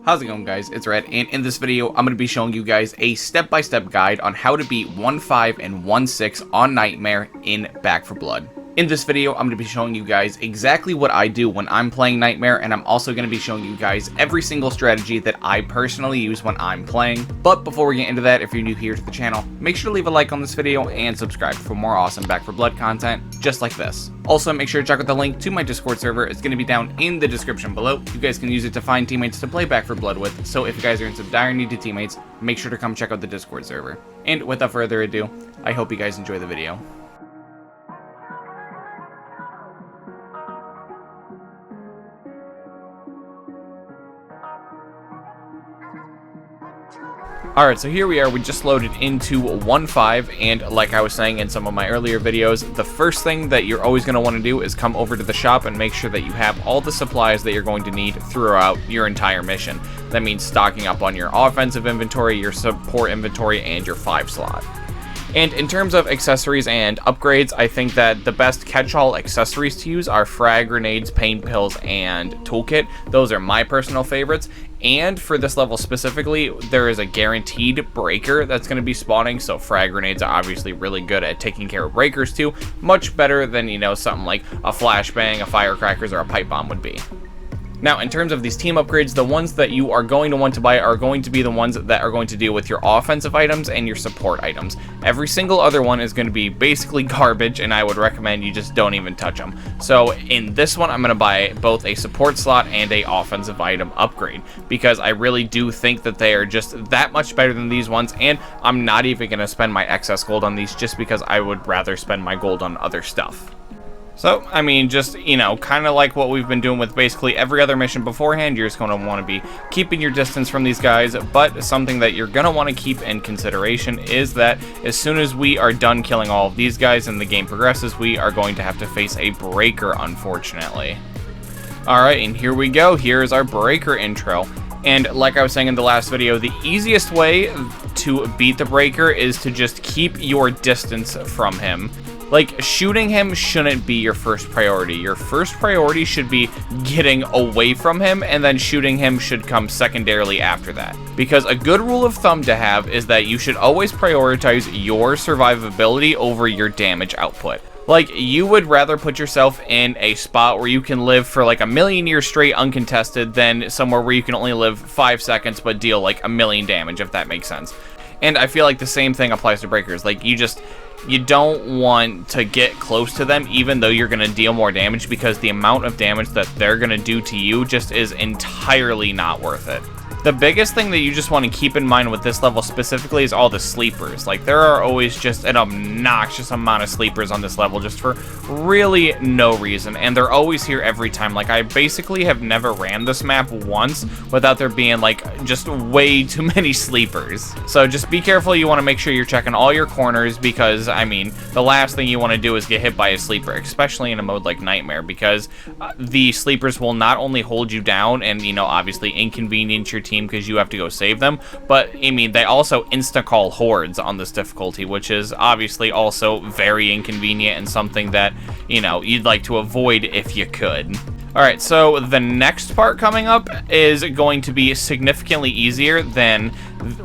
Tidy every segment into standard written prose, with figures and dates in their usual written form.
How's it going, guys? It's Red, and in this video I'm going to be showing you guys a step-by-step guide on how to beat 1.5 and 1.6 on Nightmare in Back 4 Blood. In this video, I'm going to be showing you guys exactly what I do when I'm playing Nightmare, and I'm also going to be showing you guys every single strategy that I personally use when I'm playing. But before we get into that, if you're new here to the channel, make sure to leave a like on this video and subscribe for more awesome Back 4 Blood content just like this. Also, make sure to check out the link to my Discord server. It's going to be down in the description below. You guys can use it to find teammates to play Back 4 Blood with, so if you guys are in some dire need to teammates, make sure to come check out the Discord server. And without further ado, I hope you guys enjoy the video. Alright, so here we are. We just loaded into 1.5, and like I was saying in some of my earlier videos, the first thing that you're always going to want to do is come over to the shop and make sure that you have all the supplies that you're going to need throughout your entire mission. That means stocking up on your offensive inventory, your support inventory, and your 5 slot. And in terms of accessories and upgrades, I think that the best catch-all accessories to use are frag grenades, pain pills, and toolkit. Those are my personal favorites. And for this level specifically, there is a guaranteed breaker that's going to be spawning, so frag grenades are obviously really good at taking care of breakers too. Much better than, you know, something like a flashbang, a firecrackers, or a pipe bomb would be. Now, in terms of these team upgrades, the ones that you are going to want to buy are going to be the ones that are going to deal with your offensive items and your support items. Every single other one is going to be basically garbage, and I would recommend you just don't even touch them. So in this one, I'm going to buy both a support slot and a offensive item upgrade, because I really do think that they are just that much better than these ones, and I'm not even going to spend my excess gold on these just because I would rather spend my gold on other stuff. So, I mean, just, you know, kind of like what we've been doing with basically every other mission beforehand, you're just going to want to be keeping your distance from these guys, but something that you're going to want to keep in consideration is that as soon as we are done killing all of these guys and the game progresses, we are going to have to face a breaker, unfortunately. Alright, and here we go. Here's our breaker intro. And like I was saying in the last video, the easiest way to beat the breaker is to just keep your distance from him. Like, shooting him shouldn't be your first priority. Your first priority should be getting away from him, and then shooting him should come secondarily after that. Because a good rule of thumb to have is that you should always prioritize your survivability over your damage output. Like, you would rather put yourself in a spot where you can live for like 1,000,000 years straight uncontested than somewhere where you can only live 5 seconds but deal like 1,000,000 damage, if that makes sense. And I feel like the same thing applies to breakers. Like, you don't want to get close to them even though you're going to deal more damage, because the amount of damage that they're going to do to you just is entirely not worth it. The biggest thing that you just want to keep in mind with this level specifically is all the sleepers. Like, there are always just an obnoxious amount of sleepers on this level just for really no reason, and they're always here every time. Like, I basically have never ran this map once without there being like just way too many sleepers. So just be careful. You want to make sure you're checking all your corners, because I mean, the last thing you want to do is get hit by a sleeper, especially in a mode like Nightmare, because the sleepers will not only hold you down and, you know, obviously inconvenience your team because you have to go save them, but I mean, they also insta-call hordes on this difficulty, which is obviously also very inconvenient and something that, you know, you'd like to avoid if you could. Alright, so the next part coming up is going to be significantly easier than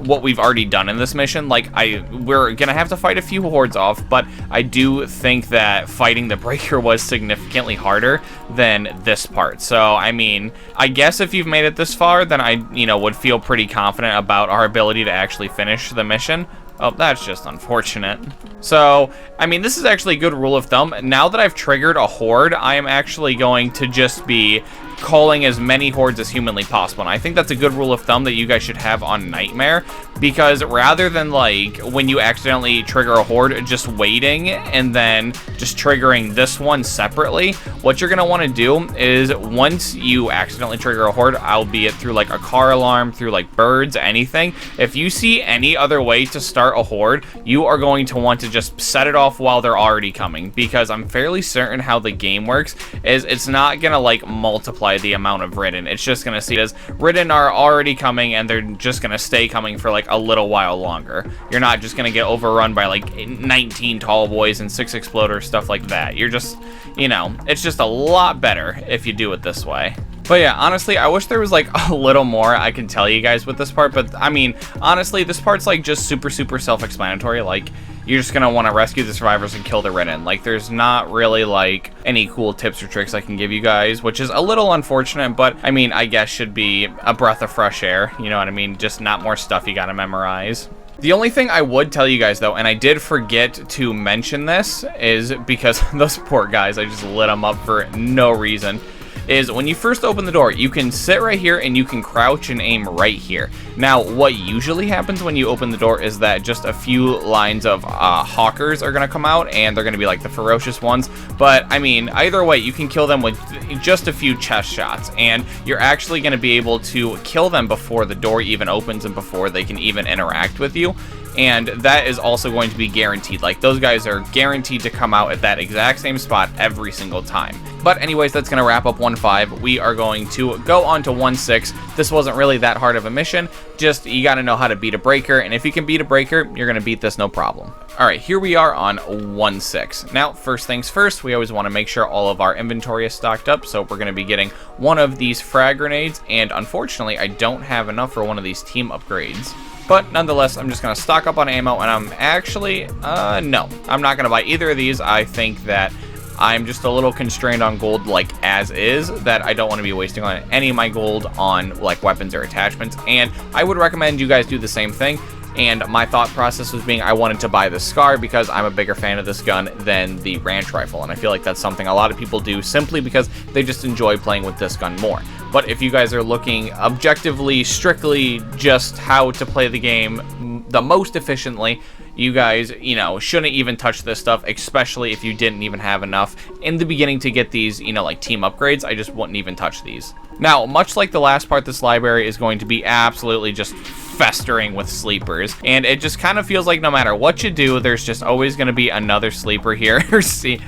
what we've already done in this mission. Like, we're gonna have to fight a few hordes off, but I do think that fighting the breaker was significantly harder than this part. So, I mean, I guess if you've made it this far, then I, you know, would feel pretty confident about our ability to actually finish the mission. Oh, that's just unfortunate. So, I mean, this is actually a good rule of thumb. Now that I've triggered a horde, I am actually going to just be calling as many hordes as humanly possible. And I think that's a good rule of thumb that you guys should have on Nightmare, because rather than like when you accidentally trigger a horde just waiting and then just triggering this one separately, what you're going to want to do is once you accidentally trigger a horde, albeit through like a car alarm, through like birds, anything, if you see any other way to start a horde, you are going to want to just set it off while they're already coming, because I'm fairly certain how the game works is it's not going to like multiply the amount of Ridden. It's just going to see it as Ridden are already coming and they're just going to stay coming for like a little while longer. You're not just going to get overrun by like 19 tall boys and 6 exploders, stuff like that. You're just, you know, it's just a lot better if you do it this way. But yeah, honestly, I wish there was like a little more I can tell you guys with this part, but I mean, honestly, this part's like just super self-explanatory. Like, you're just gonna want to rescue the survivors and kill the Ridden. Like, there's not really like any cool tips or tricks I can give you guys, which is a little unfortunate, but I mean, I guess should be a breath of fresh air, you know what I mean? Just not more stuff you gotta memorize. The only thing I would tell you guys, though, and I did forget to mention this, is because those poor guys, I just lit them up for no reason, is when you first open the door, you can sit right here and you can crouch and aim right here. Now, what usually happens when you open the door is that just a few lines of hawkers are going to come out, and they're going to be like the ferocious ones. But, I mean, either way, you can kill them with just a few chest shots, and you're actually going to be able to kill them before the door even opens and before they can even interact with you. And that is also going to be guaranteed. Like, those guys are guaranteed to come out at that exact same spot every single time. But anyways, that's going to wrap up 1.5. We are going to go on to 1.6. This wasn't really that hard of a mission. Just, you got to know how to beat a breaker. And if you can beat a breaker, you're going to beat this no problem. Alright, here we are on 1.6. Now, first things first, we always want to make sure all of our inventory is stocked up. So we're going to be getting one of these frag grenades. And unfortunately, I don't have enough for one of these team upgrades. But nonetheless, I'm just going to stock up on ammo, and I'm actually, no, I'm not going to buy either of these. I think that I'm just a little constrained on gold, like, as is, that I don't want to be wasting on any of my gold on, like, weapons or attachments, and I would recommend you guys do the same thing. And my thought process was being I wanted to buy the Scar because I'm a bigger fan of this gun than the Ranch Rifle, and I feel like that's something a lot of people do simply because they just enjoy playing with this gun more. But if you guys are looking objectively, strictly just how to play the game the most efficiently, you guys, you know, shouldn't even touch this stuff, especially if you didn't even have enough in the beginning to get these, you know, like team upgrades. I just wouldn't even touch these. Now, much like the last part, this library is going to be absolutely just festering with sleepers, and it just kind of feels like no matter what you do, there's just always going to be another sleeper here. see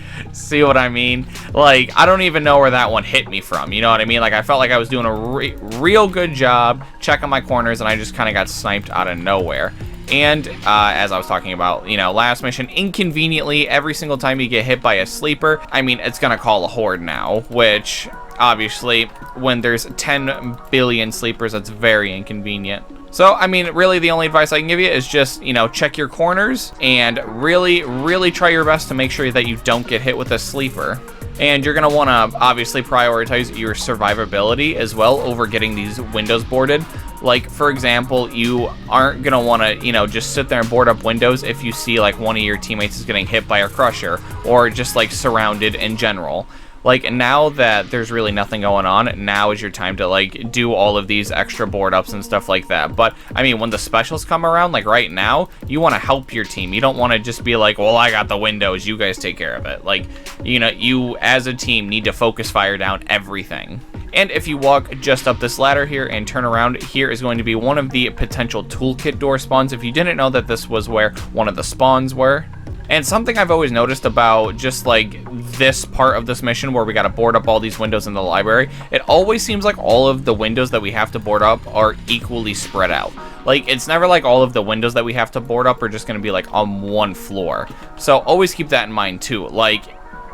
what I mean? Like, I don't even know where that one hit me from, you know what I mean? Like, I felt like I was doing a real good job checking my corners, and I just kind of got sniped out of nowhere. And as I was talking about, you know, last mission, inconveniently, every single time you get hit by a sleeper, I mean, it's gonna call a horde now, which obviously when there's 10 billion sleepers, that's very inconvenient. So, I mean, really the only advice I can give you is just, you know, check your corners and really try your best to make sure that you don't get hit with a sleeper. And you're going to want to obviously prioritize your survivability as well over getting these windows boarded. Like, for example, you aren't going to want to, you know, just sit there and board up windows if you see, like, one of your teammates is getting hit by a crusher or just, like, surrounded in general. Like, now that there's really nothing going on, now is your time to, like, do all of these extra board ups and stuff like that. But, I mean, when the specials come around, like, right now, you want to help your team. You don't want to just be like, well, I got the windows, you guys take care of it. Like, you know, you, as a team, need to focus fire down everything. And if you walk just up this ladder here and turn around, here is going to be one of the potential toolkit door spawns. If you didn't know that this was where one of the spawns were. And something I've always noticed about just like this part of this mission where we got to board up all these windows in the library, it always seems like all of the windows that we have to board up are equally spread out. Like, it's never like all of the windows that we have to board up are just going to be like on one floor. So always keep that in mind too. Like,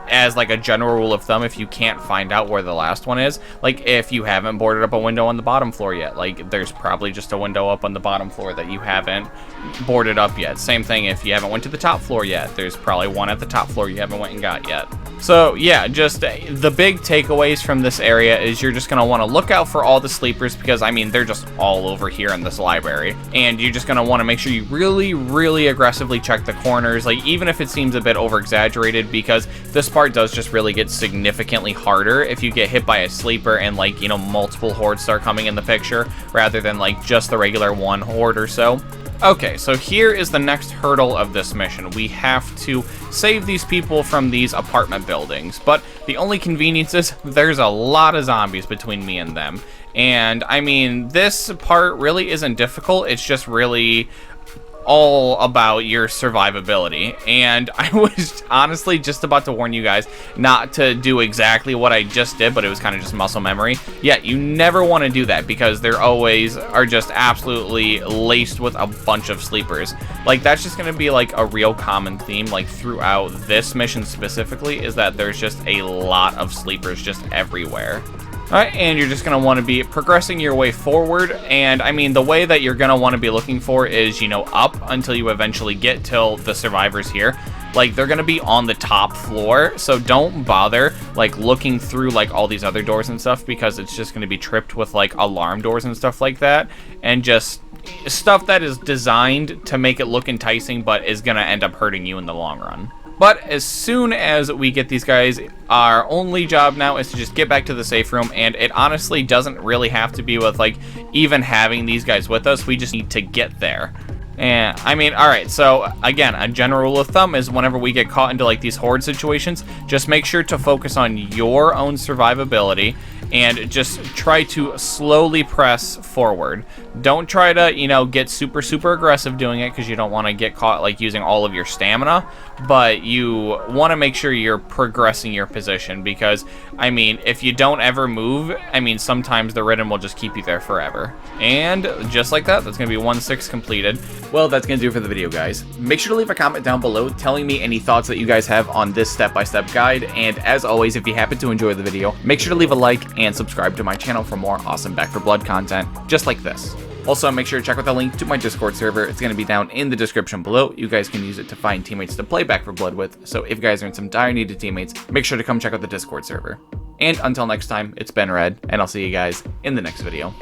as like a general rule of thumb, if you can't find out where the last one is, like if you haven't boarded up a window on the bottom floor yet, like there's probably just a window up on the bottom floor that you haven't boarded up yet. Same thing if you haven't went to the top floor yet, there's probably one at the top floor you haven't went and got yet. So yeah, just the big takeaways from this area is you're just going to want to look out for all the sleepers because, I mean, they're just all over here in this library. And you're just going to want to make sure you really aggressively check the corners, like even if it seems a bit over-exaggerated, because this part does just really get significantly harder if you get hit by a sleeper and, like, you know, multiple hordes start coming in the picture rather than like just the regular one horde or so. Okay, so here is the next hurdle of this mission. We have to save these people from these apartment buildings, but the only convenience is there's a lot of zombies between me and them. And, I mean, this part really isn't difficult, it's just really all about your survivability. And I was honestly just about to warn you guys not to do exactly what I just did, but it was kind of just muscle memory. Yeah, you never want to do that because they're always are just absolutely laced with a bunch of sleepers. Like, that's just going to be like a real common theme, like throughout this mission specifically, is that there's just a lot of sleepers just everywhere. Alright, and you're just going to want to be progressing your way forward, and I mean, the way that you're going to want to be looking for is, you know, up until you eventually get till the survivors here. Like, they're going to be on the top floor, so don't bother, like, looking through, like, all these other doors and stuff, because it's just going to be tripped with, like, alarm doors and stuff like that, and just stuff that is designed to make it look enticing, but is going to end up hurting you in the long run. But as soon as we get these guys, our only job now is to just get back to the safe room, and it honestly doesn't really have to be with, like, even having these guys with us. We just need to get there. And, I mean, alright, so, again, a general rule of thumb is whenever we get caught into, like, these horde situations, just make sure to focus on your own survivability, and just try to slowly press forward. Don't try to, you know, get super aggressive doing it, because you don't want to get caught, like, using all of your stamina, but you want to make sure you're progressing your position, because, I mean, if you don't ever move, I mean, sometimes the rhythm will just keep you there forever. And just like that, that's going to be 1/6 completed. Well, that's going to do it for the video, guys. Make sure to leave a comment down below telling me any thoughts that you guys have on this step-by-step guide, and as always, if you happen to enjoy the video, make sure to leave a like and subscribe to my channel for more awesome Back 4 Blood content just like this. Also, make sure to check out the link to my Discord server. It's going to be down in the description below. You guys can use it to find teammates to play Back 4 Blood with, so if you guys are in some dire need of teammates, make sure to come check out the Discord server. And until next time, it's been Red, and I'll see you guys in the next video.